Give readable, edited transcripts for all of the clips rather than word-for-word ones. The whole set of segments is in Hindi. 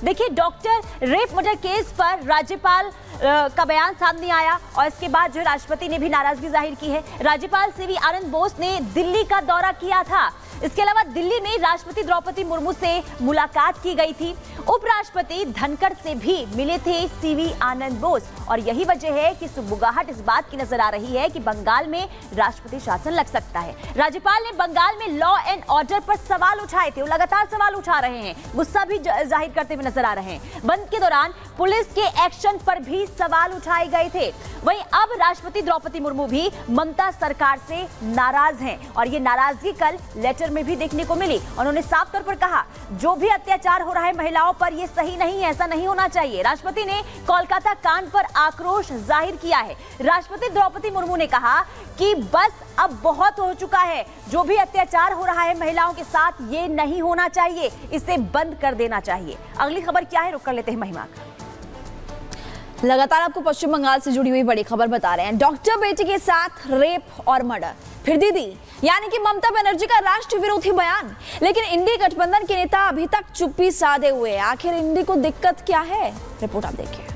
देखिए, डॉक्टर रेप मर्डर केस पर राज्यपाल का बयान सामने आया और इसके बाद जो राष्ट्रपति ने भी नाराजगी जाहिर की है। राज्यपाल सीवी आनंद बोस ने दिल्ली का दौरा किया था। इसके अलावा दिल्ली में राष्ट्रपति द्रौपदी मुर्मू से मुलाकात की गई थी। उपराष्ट्रपति धनखड़ से भी मिले थे सीवी आनंद बोस और यही वजह है कि सुगबुगाहट इस बात की नजर आ रही है कि बंगाल में राष्ट्रपति शासन लग सकता है। राज्यपाल ने बंगाल में लॉ एंड ऑर्डर पर सवाल उठाए थे। वो लगातार सवाल उठा रहे हैं, गुस्सा भी जाहिर करते हुए नजर आ रहे हैं। बंद के दौरान पुलिस के एक्शन पर भी सवाल उठाए गए थे। वहीं अब राष्ट्रपति द्रौपदी मुर्मू भी ममता सरकार से नाराज हैं और ये नाराजगी कल लेटर में भी देखने को मिली। उन्होंने साफ तौर पर कहा, जो भी अत्याचार हो रहा है महिलाओं पर, ये सही नहीं है, ऐसा नहीं होना चाहिए। राष्ट्रपति ने कोलकाता कांड पर आक्रोश जाहिर किया है। राष्ट्रपति द्रौपदी मुर्मू ने कहा कि बस अब बहुत हो चुका है, जो भी अत्याचार हो रहा है महिलाओं के साथ, ये नहीं होना चाहिए, इसे बंद कर देना चाहिए। अगली खबर क्या है, रुक कर लेते हैं महिमा। लगातार आपको पश्चिम बंगाल से जुड़ी हुई बड़ी खबर बता रहे हैं। डॉक्टर बेटी के साथ रेप और मर्डर, फिर दीदी यानी कि ममता बनर्जी का राष्ट्र विरोधी बयान। लेकिन इंडी गठबंधन के नेता अभी तक चुप्पी साधे हुए। आखिर इंडी को दिक्कत क्या है, रिपोर्ट आप देखिए।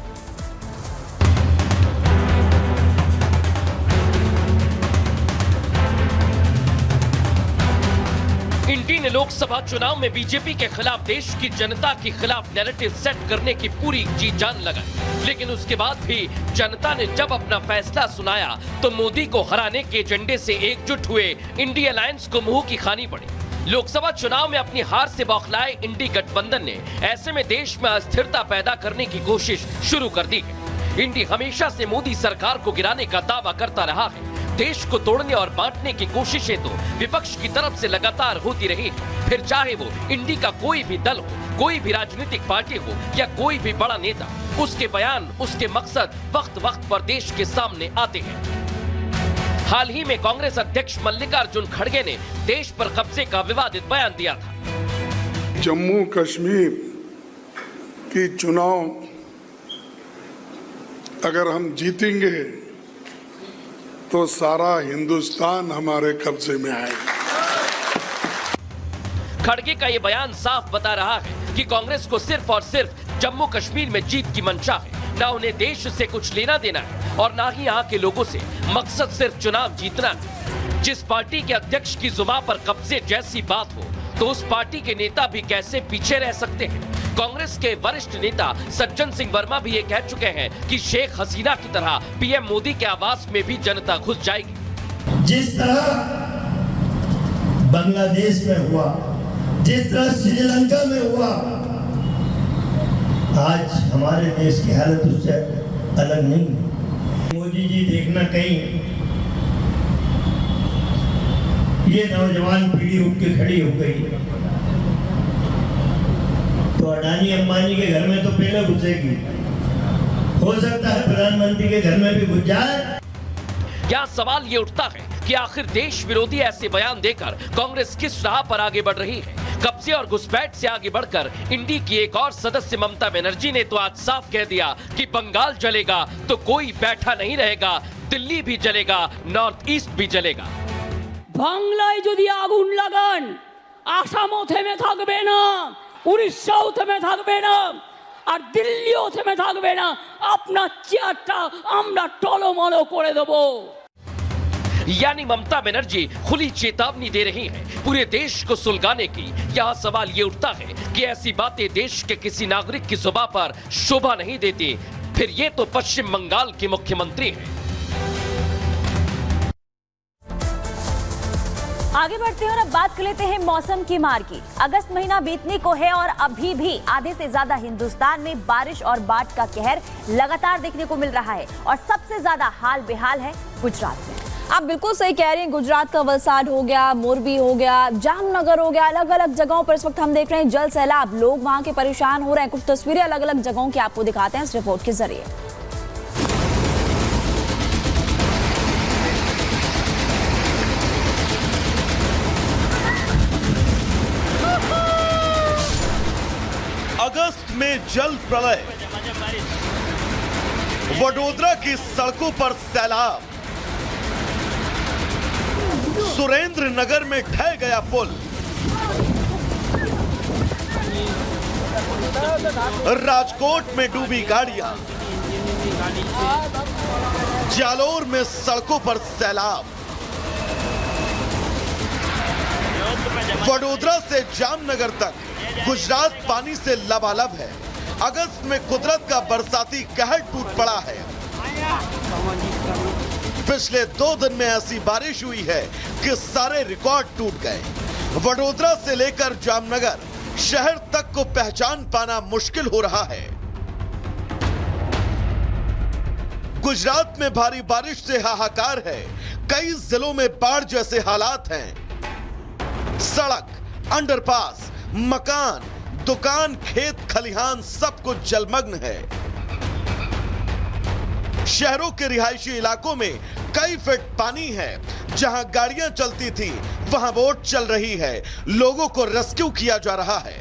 इंडी ने लोकसभा चुनाव में बीजेपी के खिलाफ देश की जनता के खिलाफ नैरेटिव सेट करने की पूरी जी जान लगाई, लेकिन उसके बाद भी जनता ने जब अपना फैसला सुनाया तो मोदी को हराने के एजेंडे से एकजुट हुए इंडी अलायंस को मुंह की खानी पड़ी। लोकसभा चुनाव में अपनी हार से बौखलाए इंडी गठबंधन ने ऐसे में देश में अस्थिरता पैदा करने की कोशिश शुरू कर दी है। इंडी हमेशा से मोदी सरकार को गिराने का दावा करता रहा है। देश को तोड़ने और बांटने की कोशिशें तो विपक्ष की तरफ से लगातार होती रही है, फिर चाहे वो इंडी का कोई भी दल हो, कोई भी राजनीतिक पार्टी हो या कोई भी बड़ा नेता। उसके बयान, उसके मकसद वक्त वक्त पर देश के सामने आते हैं। हाल ही में कांग्रेस अध्यक्ष मल्लिकार्जुन खड़गे ने देश पर कब्जे का विवादित बयान दिया था। जम्मू कश्मीर की चुनाव अगर हम जीतेंगे तो सारा हिंदुस्तान हमारे कब्जे में आएगा। खड़गे का ये बयान साफ बता रहा है कि कांग्रेस को सिर्फ और सिर्फ जम्मू कश्मीर में जीत की मंशा है। ना उन्हें देश से कुछ लेना देना है और ना ही यहाँ के लोगों से। मकसद सिर्फ चुनाव जीतना है। जिस पार्टी के अध्यक्ष की जुबान पर कब्जे जैसी बात हो तो उस पार्टी के नेता भी कैसे पीछे रह सकते हैं। कांग्रेस के वरिष्ठ नेता सज्जन सिंह वर्मा भी ये कह चुके हैं कि शेख हसीना की तरह पीएम मोदी के आवास में भी जनता घुस जाएगी। जिस तरह बांग्लादेश में हुआ, जिस तरह श्रीलंका में हुआ, आज हमारे देश की हालत उससे अलग नहीं। मोदी जी देखना कहीं ये नौजवान पीढ़ी उठ के खड़ी हो गई तो अडानी अंबानी के घर में तो पहले घुसेगी, हो सकता है प्रधानमंत्री के घर में भी घुस जाए। यहाँ सवाल ये उठता है कि आखिर देश विरोधी ऐसे बयान देकर कांग्रेस किस राह पर आगे बढ़ रही है। कब्जे और घुसपैठ से आगे बढ़कर इंडी की एक और सदस्य ममता बनर्जी ने तो आज साफ कह दिया कि बंगाल जलेगा तो कोई बैठा नहीं रहेगा, दिल्ली भी जलेगा, नॉर्थ ईस्ट भी जलेगा। বাংলায় যদি আগুন লাগান, আসামও থেমে থাকবে না, উড়িষ্যাও থেমে থাকবে না, আর দিল্লিও থেমে থাকবে না। আপনার চেয়ারটা আমরা টলমল করে দেব। यानी ममता बनर्जी खुली चेतावनी दे रही हैं पूरे देश को सुलगाने की। यहाँ सवाल ये उठता है कि ऐसी बातें देश के किसी नागरिक की जुबान पर शोभा नहीं देती। फिर ये तो पश्चिम बंगाल के मुख्यमंत्री हैं। आगे बढ़ते हैं और अब बात कर लेते हैं मौसम की मार की। अगस्त महीना बीतने को है और अभी भी आधे से ज्यादा हिंदुस्तान में बारिश और बाढ़ का कहर लगातार देखने को मिल रहा है और सबसे ज्यादा हाल बेहाल है गुजरात में। आप बिल्कुल सही कह रहे हैं। गुजरात का वलसाड हो गया, मोरबी हो गया, जामनगर हो गया, अलग अलग जगहों पर इस वक्त हम देख रहे हैं जल सैलाब। लोग वहां के परेशान हो रहे हैं। कुछ तस्वीरें अलग अलग जगहों की आपको दिखाते हैं इस रिपोर्ट के जरिए। अगस्त में जल प्रलय, वडोदरा की सड़कों पर सैलाब, सुरेंद्र नगर में ढह गया पुल, राजकोट में डूबी गाड़ियां, जालोर में सड़कों पर सैलाब, वडोदरा से जामनगर तक गुजरात पानी से लबालब है। अगस्त में कुदरत का बरसाती कहर टूट पड़ा है। पिछले 2 दिन में ऐसी बारिश हुई है कि सारे रिकॉर्ड टूट गए। वडोदरा से लेकर जामनगर शहर तक को पहचान पाना मुश्किल हो रहा है। गुजरात में भारी बारिश से हाहाकार है। कई जिलों में बाढ़ जैसे हालात हैं। सड़क, अंडरपास, मकान, दुकान, खेत खलिहान सब कुछ जलमग्न है। शहरों के रिहायशी इलाकों में कई फीट पानी है। जहां गाड़ियां चलती थी वहां बोट चल रही है। लोगों को रेस्क्यू किया जा रहा है।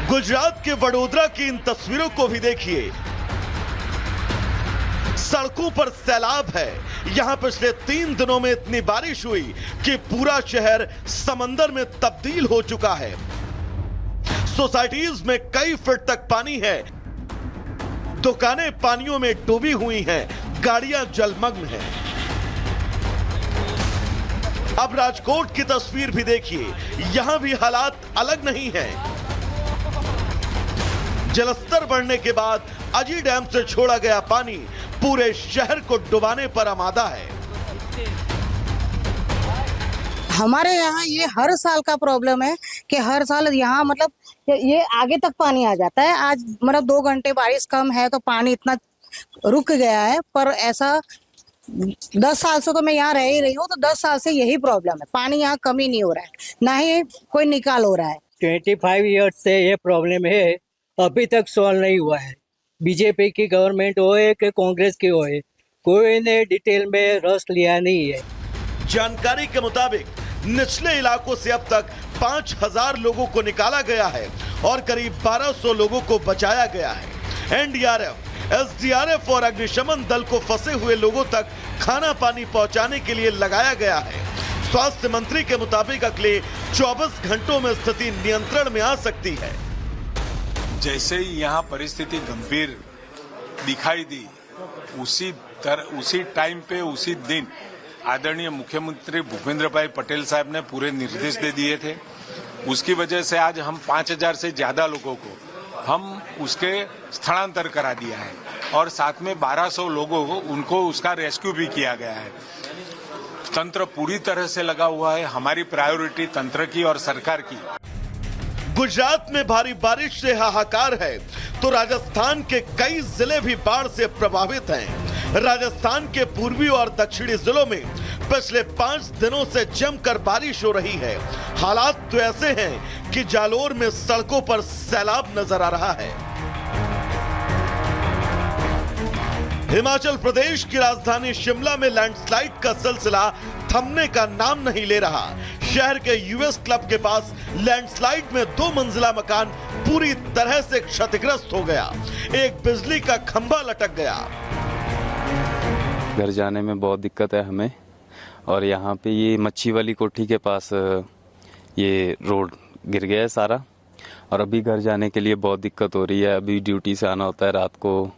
गुजरात के वडोदरा की इन तस्वीरों को भी देखिए। सड़कों पर सैलाब है। यहां पिछले 3 दिनों में इतनी बारिश हुई कि पूरा शहर समंदर में तब्दील हो चुका है। सोसाइटीज में कई फीट तक पानी है। दुकानें पानियों में डूबी हुई हैं। गाड़ियां जलमग्न हैं। अब राजकोट की तस्वीर भी देखिए। यहां भी हालात अलग नहीं हैं। जलस्तर बढ़ने के बाद अजी डैम से छोड़ा गया पानी पूरे शहर को डुबाने पर आमादा है। हमारे यहाँ ये हर साल का प्रॉब्लम है कि हर साल यहाँ मतलब ये आगे तक पानी आ जाता है। आज मतलब 2 घंटे बारिश कम है तो पानी इतना रुक गया है। पर ऐसा 10 साल से तो मैं यहाँ रह ही रही हूँ, तो 10 साल से यही प्रॉब्लम है। पानी यहाँ कमी नहीं हो रहा है, ना ही कोई निकाल हो रहा है। 25 ईयर्स से ये प्रॉब्लम है, अभी तक सॉल्व नहीं हुआ है। बीजेपी की गवर्नमेंट हो कि कांग्रेस की हो, कोई ने डिटेल में रस लिया नहीं है। जानकारी के मुताबिक निचले इलाकों से अब तक 5000 लोगों को निकाला गया है और करीब 1200 लोगों को बचाया गया है। एनडीआरएफ, एसडीआरएफ और अग्निशमन दल को फंसे हुए लोगों तक खाना पानी पहुंचाने के लिए लगाया गया है। स्वास्थ्य मंत्री के मुताबिक अगले 24 घंटों में स्थिति नियंत्रण में आ सकती है। जैसे ही यहाँ परिस्थिति गंभीर दिखाई दी, उसी टाइम पे उसी दिन आदरणीय मुख्यमंत्री भूपेंद्र भाई पटेल साहब ने पूरे निर्देश दे दिए थे। उसकी वजह से आज हम 5000 से ज्यादा लोगों को हम उसके स्थलांतर करा दिया है और साथ में 1200 लोगों को उनको उसका रेस्क्यू भी किया गया है। तंत्र पूरी तरह से लगा हुआ है। हमारी प्रायोरिटी तंत्र की और सरकार की। गुजरात में भारी बारिश से हाहाकार है तो राजस्थान के कई जिले भी बाढ़ से प्रभावित हैं। राजस्थान के पूर्वी और दक्षिणी जिलों में पिछले 5 दिनों से जमकर बारिश हो रही है। हालात तो ऐसे हैं कि जालोर में सड़कों पर सैलाब नजर आ रहा है। हिमाचल प्रदेश की राजधानी शिमला में लैंडस्लाइड का सिलसिला थमने का नाम नहीं ले रहा। शहर के यूएस क्लब के पास लैंडस्लाइड में 2 मंजिला मकान पूरी तरह से क्षतिग्रस्त हो गया। एक बिजली का खंभा लटक गया। घर जाने में बहुत दिक्कत है हमें। और यहाँ पे ये मच्छी वाली कोठी के पास ये रोड गिर गया है सारा। और अभी घर जाने के लिए बहुत दिक्कत हो रही है। अभी ड्यूटी से आना होता है रात को,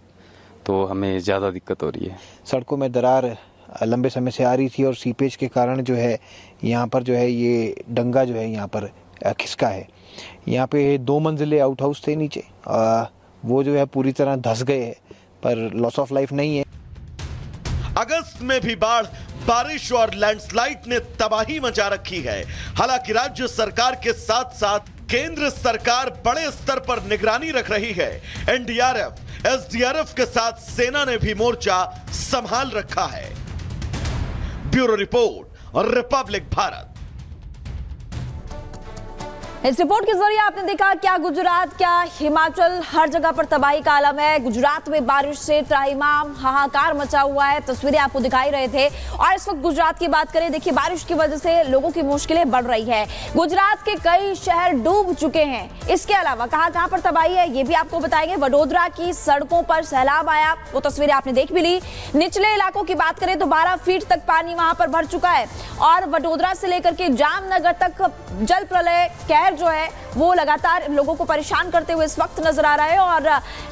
तो हमें ज़्यादा दिक्कत हो रही है। सड़कों में दरार लंबे समय से आ रही थी और सीपेज के कारण जो है यहाँ पर जो है ये डंगा जो है यहाँ पर खिसका है। यहाँ पे 2 मंजिले आउट हाउस थे नीचे, वो जो है पूरी तरह धंस गए हैं, पर लॉस ऑफ लाइफ नहीं है। अगस्त में भी बाढ़, बारिश और लैंडस्लाइड ने तबाही मचा रखी है। हालांकि राज्य सरकार के साथ साथ केंद्र सरकार बड़े स्तर पर निगरानी रख रही है। एनडीआरएफ, एसडीआरएफ के साथ सेना ने भी मोर्चा संभाल रखा है। ब्यूरो रिपोर्ट और रिपब्लिक भारत। इस रिपोर्ट के जरिए आपने देखा क्या गुजरात, क्या हिमाचल, हर जगह पर तबाही का आलम है। गुजरात में बारिश से त्राहिमाम हाहाकार मचा हुआ है। तस्वीरें आपको दिखाई रहे थे। और इस वक्त गुजरात की बात करें, देखिए बारिश की वजह से लोगों की मुश्किलें बढ़ रही है। गुजरात के कई शहर डूब चुके हैं। इसके अलावा कहां पर तबाही है ये भी आपको बताएंगे। वडोदरा की सड़कों पर सैलाब आया, वो तस्वीरें आपने देख भी ली। निचले इलाकों की बात करें तो 12 फीट तक पानी वहां पर भर चुका है। और वडोदरा से लेकर के जामनगर तक जल प्रलय कहर जो है वो लगातार लोगों को परेशान करते हुए इस वक्त नजर आ रहा है और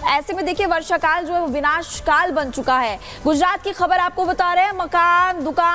ऐसे में देखिए वर्षा काल जो है वो विनाश काल बन चुका है। गुजरात की खबर आपको बता रहे हैं, मकान, दुकान